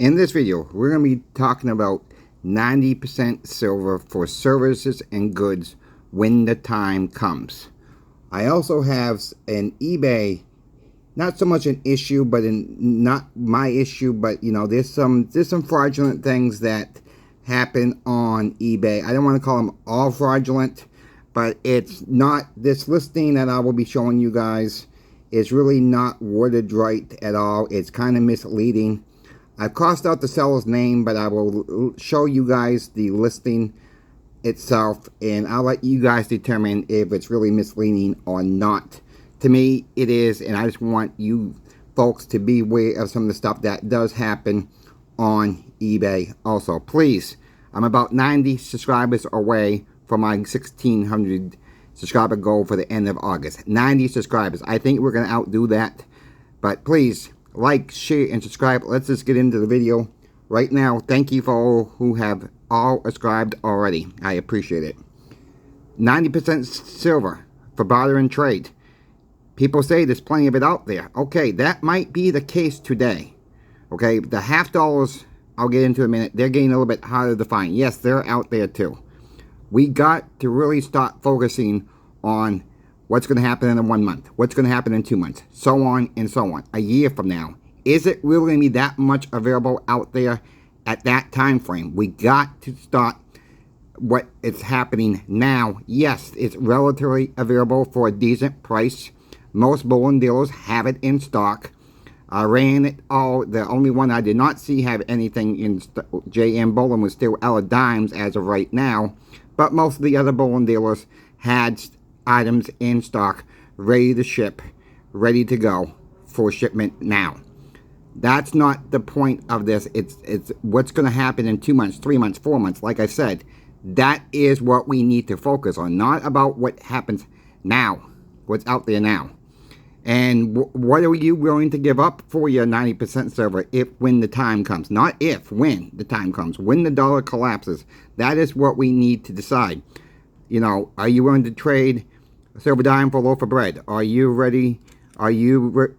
In this video, we're going to be talking about 90% silver for services and goods when the time comes. I also have an eBay, not so much an issue, but not my issue, but you know, there's some fraudulent things that happen on eBay. I don't want to call them all fraudulent, but it's not, this listing that I will be showing you guys is really not worded right at all. It's kind of misleading. I've crossed out the seller's name, but I will show you guys the listing itself, and I'll let you guys determine if it's really misleading or not. To me, it is, and I just want you folks to be aware of some of the stuff that does happen on eBay. Also, please, I'm about 90 subscribers away from my 1,600 subscriber goal for the end of August. 90 subscribers. I think we're going to outdo that, but please, like, share, and subscribe. Let's just get into the video right now. Thank you for all who have all subscribed already. I appreciate it. 90% silver for barter and trade. People say there's plenty of it out there. Okay, that might be the case today. Okay, the half dollars, I'll get into in a minute, they're getting a little bit harder to find. Yes, they're out there too. We got to really start focusing on what's going to happen in 1 month, what's going to happen in 2 months, so on and so on. A year from now, is it really going to be that much available out there at that time frame? We got to start what is happening now. Yes, it's relatively available for a decent price. Most bullion dealers have it in stock. I ran it all. The only one I did not see have anything in JM Bullion was still out of dimes as of right now. But most of the other bullion dealers had items in stock, ready to ship, ready to go for shipment now. That's not the point of this. It's what's going to happen in 2 months, 3 months, 4 months. Like I said, that is what we need to focus on, not about what happens now, what's out there now. And what are you willing to give up for your 90% silver when the time comes? Not if, when the time comes. When the dollar collapses. That is what we need to decide. You know, are you willing to trade a silver dime for a loaf of bread? Are you ready? Are you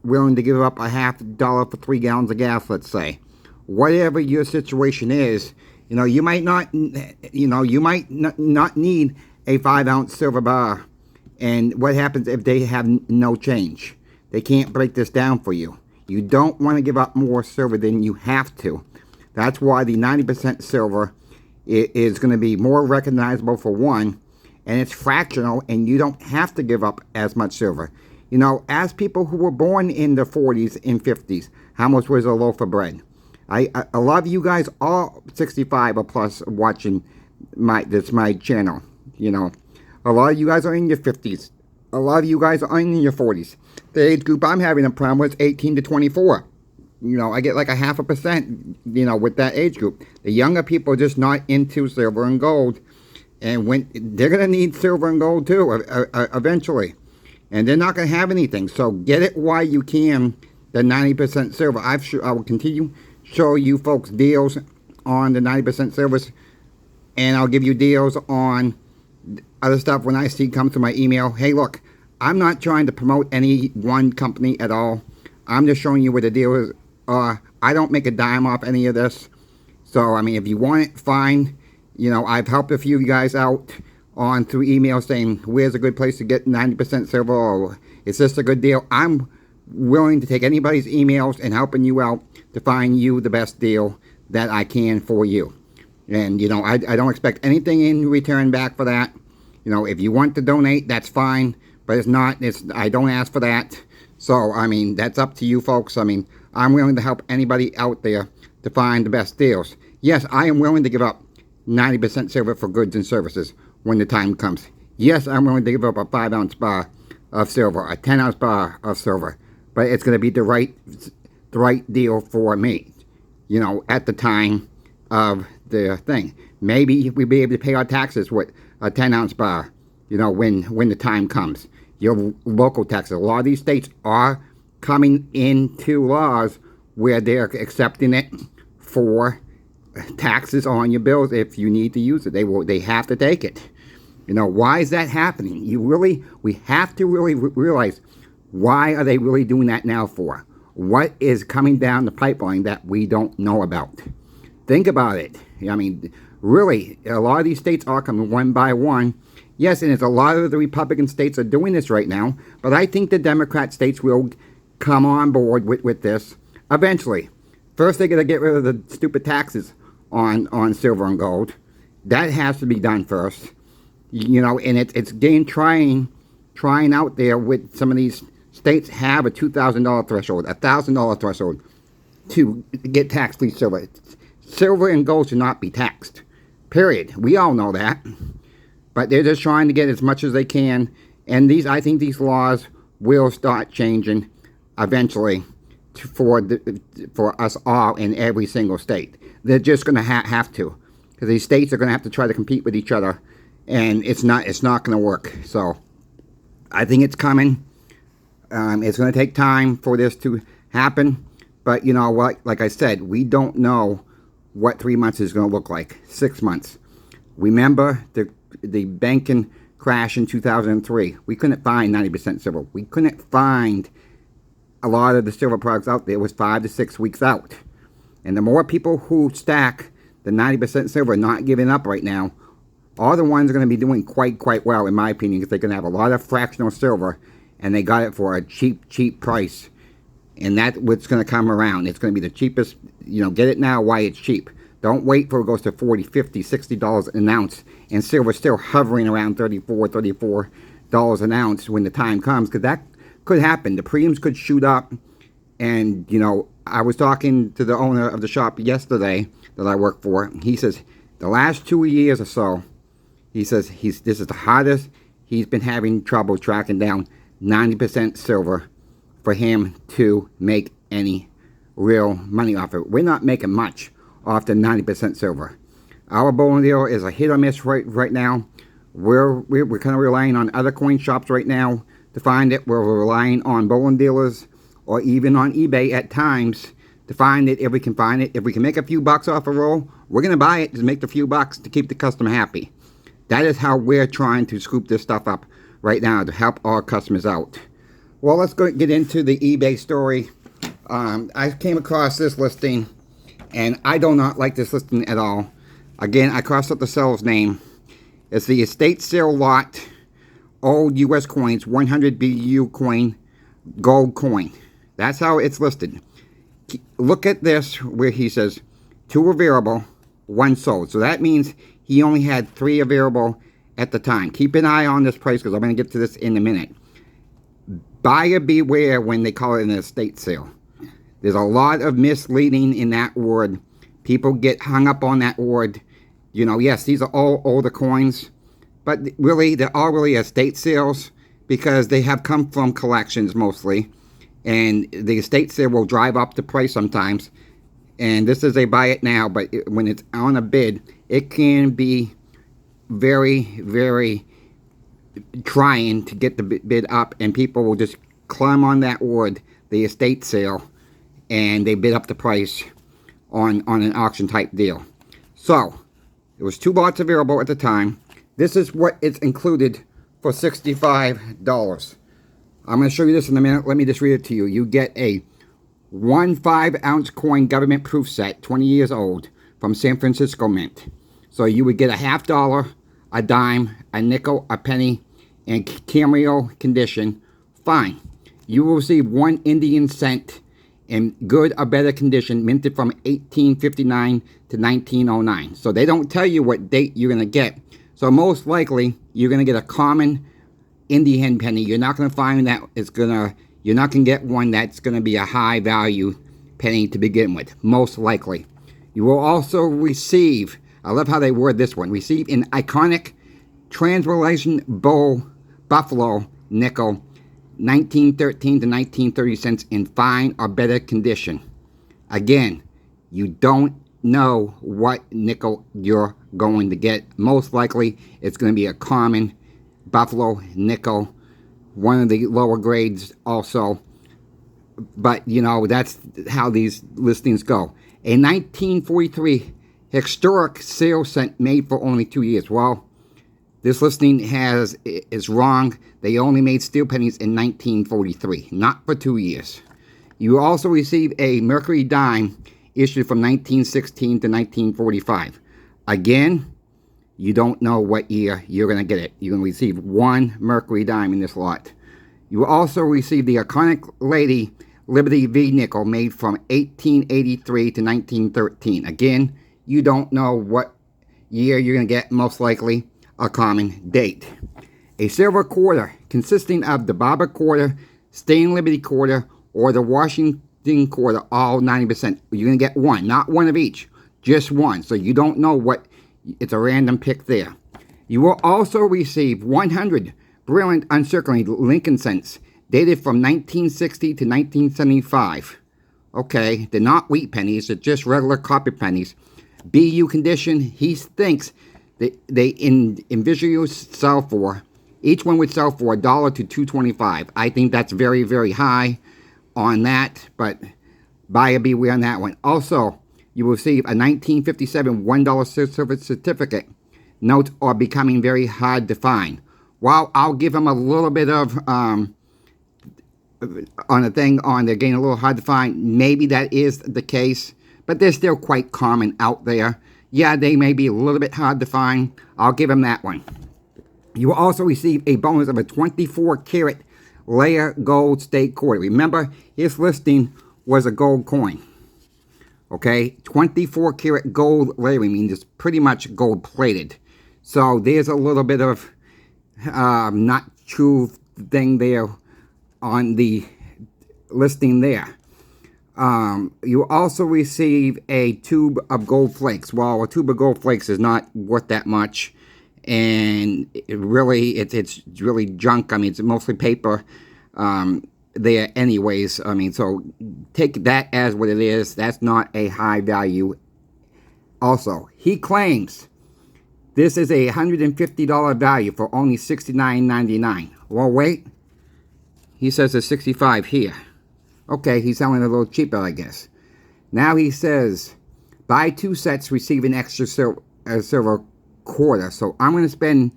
willing to give up a $50 for 3 gallons of gas, let's say? Whatever your situation is, you know, you might not, not need a 5-ounce silver bar. And what happens if they have no change? They can't break this down for you. You don't want to give up more silver than you have to. That's why the 90% silver is going to be more recognizable for one, and it's fractional, and you don't have to give up as much silver. You know, as people who were born in the 40s and 50s, how much was a loaf of bread? A lot of you guys, all 65 or plus, watching my channel. You know, a lot of you guys are in your 50s. A lot of you guys are in your 40s. The age group I'm having a problem with is 18 to 24. You know, I get like a 0.5%, you know, with that age group. The younger people are just not into silver and gold. And when they're going to need silver and gold too, eventually. And they're not going to have anything. So get it while you can, the 90% silver. I will continue show you folks deals on the 90% silvers. And I'll give you deals on other stuff when I see come to my email. Hey, look, I'm not trying to promote any one company at all. I'm just showing you what the deal is. I don't make a dime off any of this. So, I mean, if you want it, fine. You know, I've helped a few guys out through email saying, where's a good place to get 90% silver, or is this a good deal? I'm willing to take anybody's emails and helping you out to find you the best deal that I can for you. And, you know, I don't expect anything in return back for that. You know, if you want to donate, that's fine. But I don't ask for that. So, I mean, that's up to you folks. I mean, I'm willing to help anybody out there to find the best deals. Yes, I am willing to give up 90% silver for goods and services when the time comes. Yes, I'm willing to give up a 5-ounce bar of silver, a 10-ounce bar of silver. But it's going to be the right deal for me, you know, at the time of the thing. Maybe we'll be able to pay our taxes with a 10-ounce bar, you know, when the time comes. Your local taxes. A lot of these states are coming into laws where they're accepting it for taxes on your bills if you need to use it. They have to take it. You know, why is that happening? We have to really realize, why are they really doing that now for? What is coming down the pipeline that we don't know about? Think about it. I mean, really, a lot of these states are coming one by one. Yes, and it's a lot of the Republican states are doing this right now, but I think the Democrat states will come on board with this eventually. First, they got to get rid of the stupid taxes on silver and gold. That has to be done first. You know, and it's again trying out there with some of these states have a $2,000 threshold, a $1,000 threshold to get tax-free silver. Silver and gold should not be taxed. Period. We all know that. But they're just trying to get as much as they can. And I think these laws will start changing eventually for us all in every single state. They're just going to have to. Because these states are going to have to try to compete with each other. And it's not going to work. So I think it's coming. It's going to take time for this to happen. But you know what? Like I said, we don't know what 3 months is going to look like. 6 months. Remember the banking crash in 2003. We couldn't find 90% silver. We couldn't find a lot of the silver products out there. It was 5 to 6 weeks out. And the more people who stack the 90% silver not giving up right now are the ones going to be doing quite well, in my opinion, because they're going to have a lot of fractional silver, and they got it for a cheap price. And that's what's going to come around. It's going to be the cheapest. You know, get it now while it's cheap. Don't wait for it goes to $40, $50, $60 an ounce, and silver's still hovering around $34 an ounce when the time comes, because that could happen. The premiums could shoot up. And, you know, I was talking to the owner of the shop yesterday that I work for. He says the last 2 years or so, he says this is the hardest he's been having trouble tracking down 90% silver for him to make any real money off it. We're not making much off the 90% silver. Our bullion deal is a hit or miss right now. We're kind of relying on other coin shops right now to find it. We're relying on bullion dealers or even on eBay at times to find it if we can find it. If we can make a few bucks off a roll, we're going to buy it to make the few bucks to keep the customer happy. That is how we're trying to scoop this stuff up right now to help our customers out. Well, let's go get into the eBay story. I came across this listing, and I do not like this listing at all. Again, I crossed out the seller's name. It's the estate sale lot, old U.S. coins, 100 BU coin, gold coin. That's how it's listed. Look at this where he says 2 available, 1 sold. So that means he only had 3 available at the time. Keep an eye on this price because I'm going to get to this in a minute. Buyer beware when they call it an estate sale. There's a lot of misleading in that word. People get hung up on that word. You know, yes, these are all older coins, but really, they're all really estate sales because they have come from collections mostly. And the estate sale will drive up the price sometimes. And this is a buy it now, but when it's on a bid, it can be very, very trying to get the bid up, and people will just climb on that word, the estate sale, and they bid up the price on an auction type deal. So there was 2 lots available at the time. This is what it's included for $65. I'm going to show you this in a minute. Let me just read it to you. You get a 1 5-ounce coin government proof set, 20 years old, from San Francisco Mint. So you would get a $50, a dime, a nickel, a penny, in cameo condition. Fine. You will receive 1 Indian cent in good or better condition, minted from 1859 to 1909. So they don't tell you what date you're going to get. So most likely, you're going to get a common Indian penny. You're not going to find that you're not going to get one that's going to be a high value penny to begin with, most likely. You will also receive, I love how they word this one, receive an iconic Trans-Relation Buffalo nickel, 1913 to 1930 cents in fine or better condition. Again, you don't know what nickel you're going to get. Most likely, it's going to be a common Buffalo nickel, one of the lower grades also. But, you know, that's how these listings go. A 1943 historic sale cent made for only 2 years. Well, this listing is wrong. They only made steel pennies in 1943, not for 2 years. You will also receive a Mercury dime issued from 1916 to 1945. Again, you don't know what year you're going to get it. You're going to receive one Mercury dime in this lot. You will also receive the iconic Lady Liberty V nickel made from 1883 to 1913. Again, you don't know what year you're going to get, most likely a common date. A silver quarter consisting of the Barber quarter, Stained Liberty quarter, or the Washington quarter, all 90%. You're going to get one, not one of each, just one. So you don't know what, it's a random pick there. You will also receive 100 brilliant uncirculated Lincoln cents dated from 1960 to 1975. Okay, they're not wheat pennies, they're just regular copper pennies. BU condition, he thinks that they individually sell for, each one would sell for $1 to $2.25. I think that's very, very high on that, but buyer beware on that one. Also, you will receive a 1957 $1 silver certificate. Notes are becoming very hard to find. While I'll give them a little bit of on a thing on they're getting a little hard to find, maybe that is the case, but they're still quite common out there. Yeah, they may be a little bit hard to find. I'll give them that one. You will also receive a bonus of a 24 karat layer gold state quarter. Remember, his listing was a gold coin. Okay, 24 karat gold layering means it's pretty much gold plated. So there's a little bit of not true thing there on the listing there. You also receive a tube of gold flakes. Well, a tube of gold flakes is not worth that much, and it's really junk. I mean, it's mostly paper there anyways. I mean, so take that as what it is. That's not a high value. Also, he claims this is a $150 value for only $69.99. Well, wait. He says it's $65 here. Okay, he's selling it a little cheaper, I guess. Now he says, buy 2 sets, receive an extra silver quarter. So I'm going to spend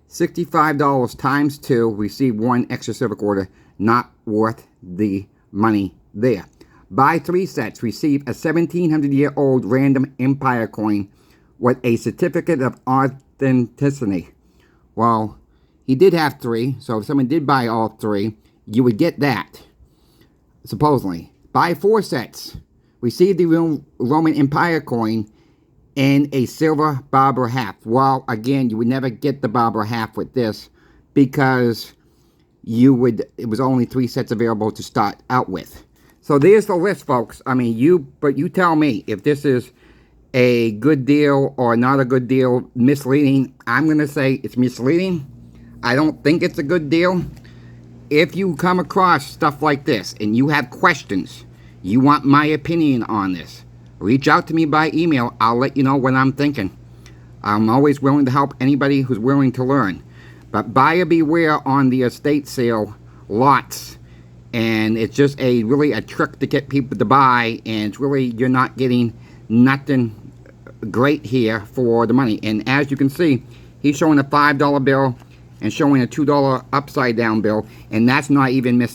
$65 times 2, receive 1 extra silver quarter. Not worth the money there. Buy 3 sets, receive a 1700-year-old random empire coin with a certificate of authenticity. Well, he did have 3, so if someone did buy all 3, you would get that, supposedly. Buy 4 sets, receive the Roman Empire coin and a silver Barber half. Well, again, you would never get the Barber half with this because it was only 3 sets available to start out with. So there's the list, folks. I mean, you tell me if this is a good deal or not a good deal, misleading. I'm going to say it's misleading. I don't think it's a good deal. If you come across stuff like this and you have questions, you want my opinion on this, reach out to me by email. I'll let you know what I'm thinking. I'm always willing to help anybody who's willing to learn. But buyer beware on the estate sale lots. And it's just really a trick to get people to buy. And it's really, you're not getting nothing great here for the money. And as you can see, he's showing a $5 bill and showing a $2 upside down bill. And that's not even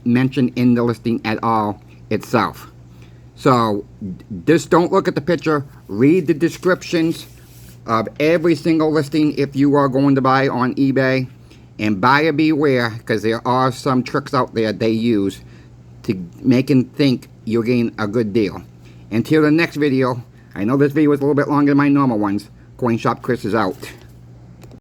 mentioned in the listing at all itself. So just don't look at the picture. Read the descriptions of every single listing if you are going to buy on eBay. And buyer beware, because there are some tricks out there they use to make them think you're getting a good deal. Until the next video, I know this video is a little bit longer than my normal ones. Coin Shop Chris is out.